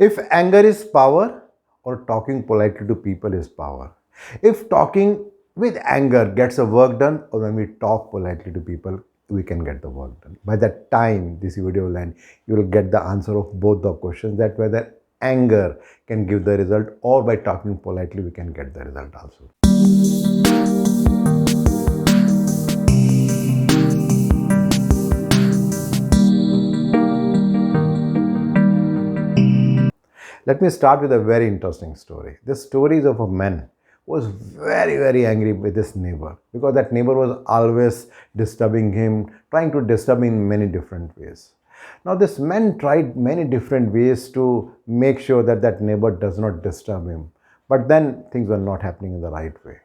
If anger is power, or talking politely to people is power. If talking with anger gets the work done, or when we talk politely to people, we can get the work done. By the time this video will end, you will get the answer of both the questions, that whether anger can give the result, or by talking politely we can get the result also. Let me start with a very interesting story. This story is of a man who was very angry with his neighbor, because that neighbor was always disturbing him, trying to disturb him in many different ways. Now this man tried many different ways to make sure that that neighbor does not disturb him, but then things were not happening in the right way.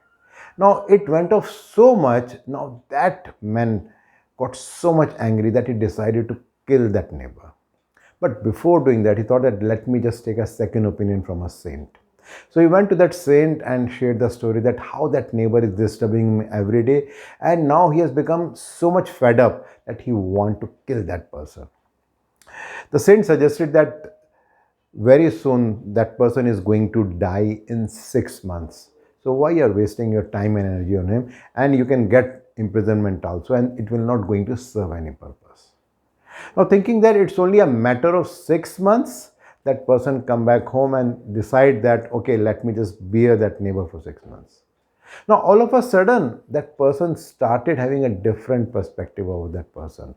Now it went off so much. Now that man got so much angry that he decided to kill that neighbor. But before doing that, he thought that let me just take a second opinion from a saint. So he went to that saint and shared the story that how that neighbor is disturbing him every day, and now he has become so much fed up that he want to kill that person. The saint suggested that very soon that person is going to die in 6 months. So why you are wasting your time and energy on him, and you can get imprisonment also, and it will not going to serve any purpose. Now thinking that it's only a matter of 6 months, that person come back home and decide that, okay, let me just bear that neighbor for 6 months. Now all of a sudden, that person started having a different perspective over that person.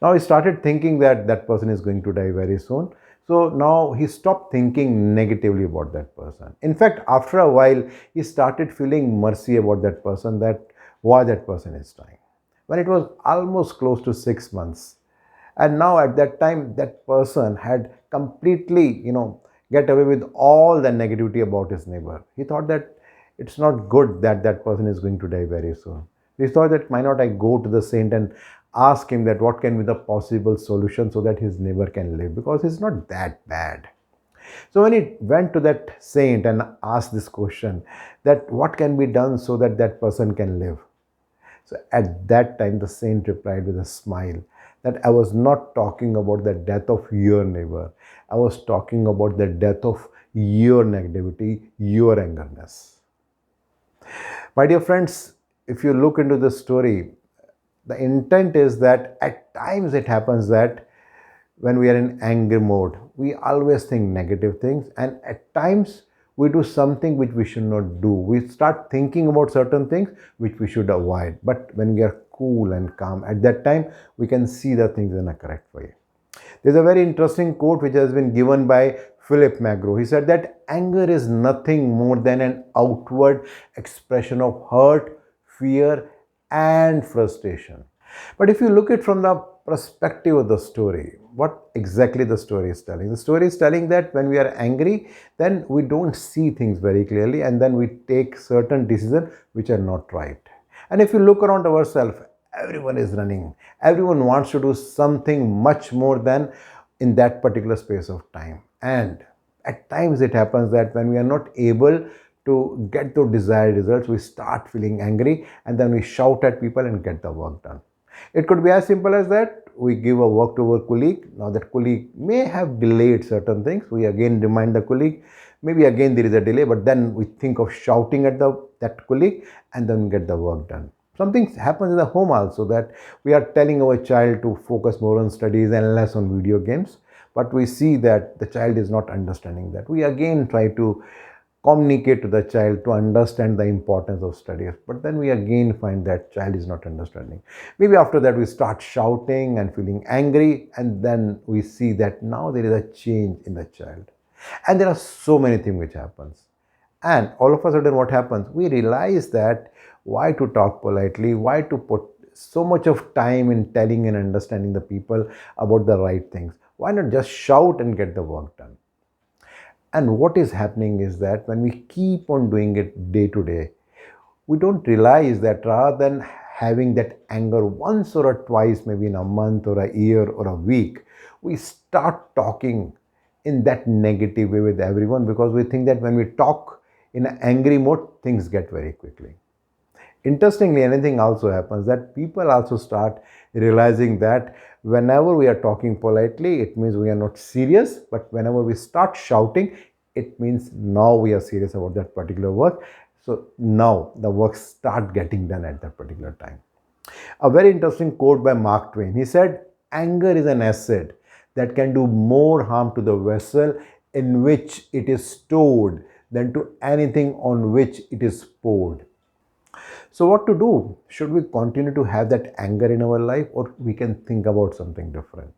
Now he started thinking that that person is going to die very soon. So now he stopped thinking negatively about that person. In fact, after a while, he started feeling mercy about that person, that why that person is dying. When it was almost close to 6 months, and now at that time that person had completely get away with all the negativity about his neighbor. He thought that it's not good that that person is going to die very soon. He thought that why not I go to the saint and ask him that what can be the possible solution so that his neighbor can live, because it's not that bad. So when he went to that saint and asked this question, that what can be done so that that person can live, so at that time, the saint replied with a smile that I was not talking about the death of your neighbor. I was talking about the death of your negativity, your angerness. My dear friends, if you look into this story, the intent is that at times it happens that when we are in anger mode, we always think negative things, and at times we do something which we should not do. We start thinking about certain things which we should avoid. But when we are cool and calm, at that time we can see the things in a correct way. There's a very interesting quote which has been given by Philip Magro. He said that anger is nothing more than an outward expression of hurt, fear, and frustration. But if you look at it from the perspective of the story, what exactly the story is telling? The story is telling that when we are angry, then we don't see things very clearly, and then we take certain decisions which are not right. And if you look around ourselves, everyone is running. Everyone wants to do something much more than in that particular space of time. And at times it happens that when we are not able to get those desired results, we start feeling angry, and then we shout at people and get the work done. It could be as simple as that we give a work to our colleague. Now that colleague may have delayed certain things. We again remind the colleague. Maybe again there is a delay, but then we think of shouting at that colleague, and then get the work done. Something happens in the home also, that we are telling our child to focus more on studies and less on video games. But we see that the child is not understanding that. We again try to communicate to the child to understand the importance of studies, but then we again find that child is not understanding. Maybe after that we start shouting and feeling angry, and then we see that now there is a change in the child, and there are so many things which happens. And all of a sudden what happens, we realize that why to talk politely, why to put so much of time in telling and understanding the people about the right things, why not just shout and get the work done. And what is happening is that when we keep on doing it day to day, we don't realize that rather than having that anger once or twice, maybe in a month or a year or a week, we start talking in that negative way with everyone, because we think that when we talk in an angry mode, things get very quickly. Interestingly, anything also happens that people also start realizing that Whenever we are talking politely, it means we are not serious. But whenever we start shouting, it means now we are serious about that particular work. So now the work start getting done at that particular time. A very interesting quote by Mark Twain. He said, anger is an acid that can do more harm to the vessel in which it is stored than to anything on which it is poured. So what to do? Should we continue to have that anger in our life, or we can think about something different?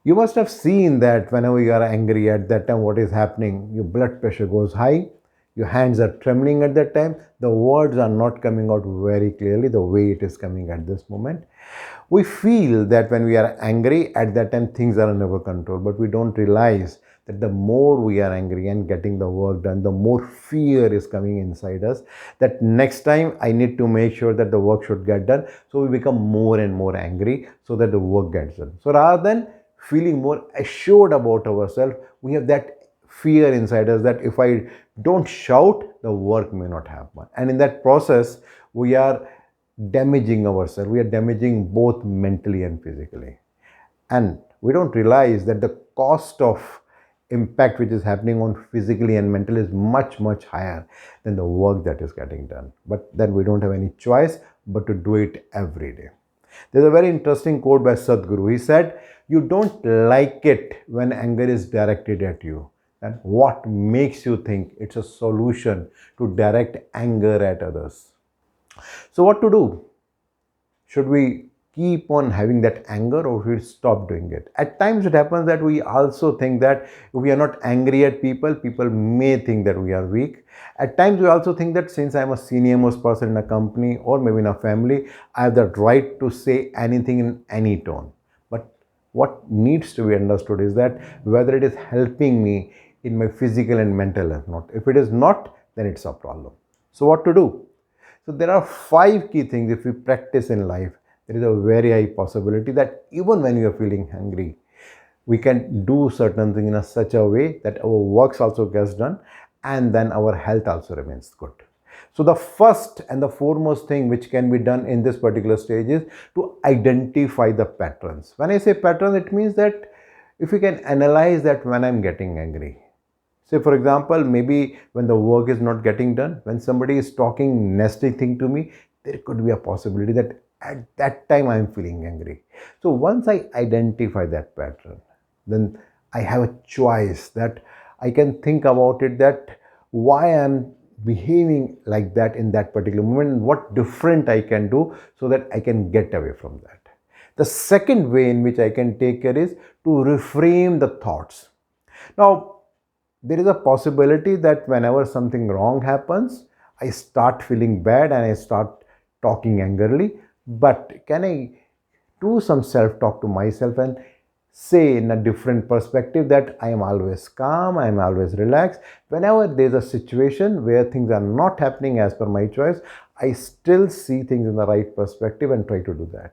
You must have seen that whenever you are angry at that time, what is happening? Your blood pressure goes high, your hands are trembling at that time, the words are not coming out very clearly the way it is coming at this moment. We feel that when we are angry at that time, things are under our control, but we don't realize that the more we are angry and getting the work done, the more fear is coming inside us, that next time I need to make sure that the work should get done. So we become more and more angry so that the work gets done. So rather than feeling more assured about ourselves, we have that fear inside us that if I don't shout, the work may not happen. And in that process, we are damaging ourselves. We are damaging both mentally and physically. And we don't realize that the cost of impact which is happening on physically and mentally is much, much higher than the work that is getting done. But then we don't have any choice but to do it every day. There's a very interesting quote by Sadhguru. He said, you don't like it when anger is directed at you. And what makes you think it's a solution to direct anger at others? So what to do? Should we keep on having that anger, or should we stop doing it? At times it happens that we also think that if we are not angry at people, people may think that we are weak. At times we also think that since I am a senior most person in a company or maybe in a family, I have the right to say anything in any tone. But what needs to be understood is that whether it is helping me in my physical and mental health or not. If it is not, then it's a problem. So what to do? So there are 5 key things if we practice in life. There is a very high possibility that even when you are feeling hungry, we can do certain things in such a way that our works also gets done and then our health also remains good. So the first and the foremost thing which can be done in this particular stage is to identify the patterns. When I say patterns, it means that if we can analyze that when I'm getting angry. Say for example, maybe when the work is not getting done, when somebody is talking nasty thing to me, there could be a possibility that at that time I am feeling angry. So once I identify that pattern, then I have a choice that I can think about it, that why I am behaving like that in that particular moment and what different I can do so that I can get away from that. The second way in which I can take care is to reframe the thoughts. Now, there is a possibility that whenever something wrong happens, I start feeling bad and I start talking angrily. But can I do some self-talk to myself and say in a different perspective that I am always calm, I am always relaxed. Whenever there is a situation where things are not happening as per my choice, I still see things in the right perspective and try to do that.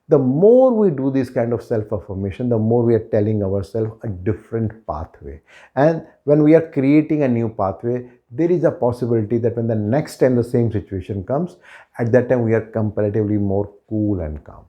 The more we do this kind of self-affirmation, the more we are telling ourselves a different pathway. And when we are creating a new pathway, there is a possibility that when the next time the same situation comes, at that time we are comparatively more cool and calm.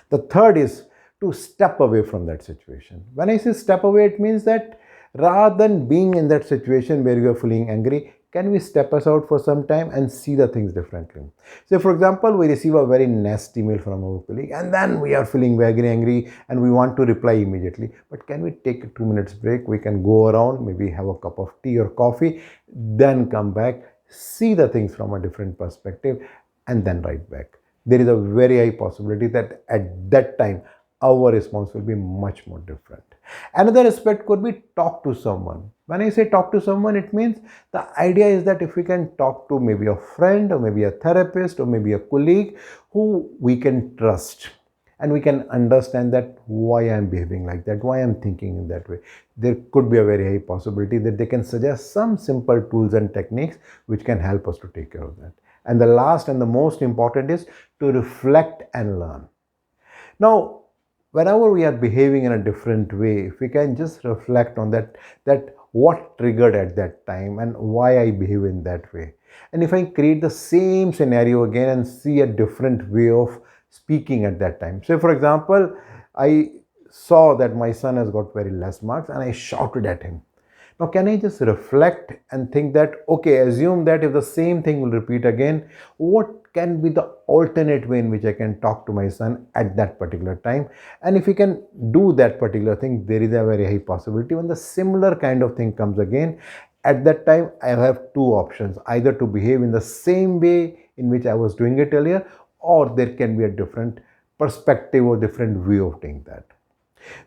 The third is to step away from that situation. When I say step away, it means that rather than being in that situation where you are feeling angry, can we step us out for some time and see the things differently? So for example, we receive a very nasty email from our colleague and then we are feeling very angry and we want to reply immediately. But can we take a 2 minutes break? We can go around, maybe have a cup of tea or coffee, then come back, see the things from a different perspective and then write back. There is a very high possibility that at that time, our response will be much more different. Another aspect could be talk to someone. When I say talk to someone, it means the idea is that if we can talk to maybe a friend or maybe a therapist or maybe a colleague who we can trust, and we can understand that why I'm behaving like that, why I'm thinking in that way. There could be a very high possibility that they can suggest some simple tools and techniques which can help us to take care of that. And the last and the most important is to reflect and learn. Now, whenever we are behaving in a different way, if we can just reflect on that what triggered at that time and why I behave in that way. And if I create the same scenario again and see a different way of speaking at that time. So for example, I saw that my son has got very less marks and I shouted at him. Now, can I just reflect and think that, okay, assume that if the same thing will repeat again, what can be the alternate way in which I can talk to my son at that particular time? And if he can do that particular thing, there is a very high possibility when the similar kind of thing comes again, at that time, I have two options, either to behave in the same way in which I was doing it earlier, or there can be a different perspective or different view of doing that.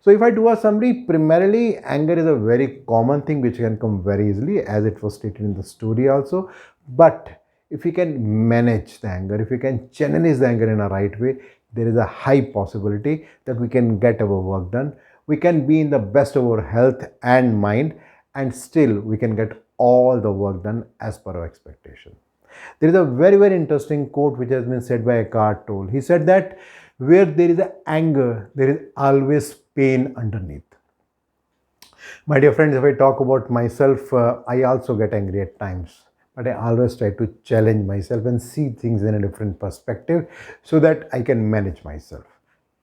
So if I do a summary, primarily anger is a very common thing which can come very easily, as it was stated in the story also. But if we can manage the anger, if we can channelize the anger in a right way, there is a high possibility that we can get our work done. We can be in the best of our health and mind, and still we can get all the work done as per our expectation. There is a very, very interesting quote which has been said by Eckhart Tolle. He said that where there is anger, there is always pain underneath. My dear friends, if I talk about myself, I also get angry at times. But I always try to challenge myself and see things in a different perspective so that I can manage myself.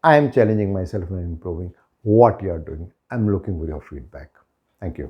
I am challenging myself and improving what you are doing. I'm looking for your feedback. Thank you.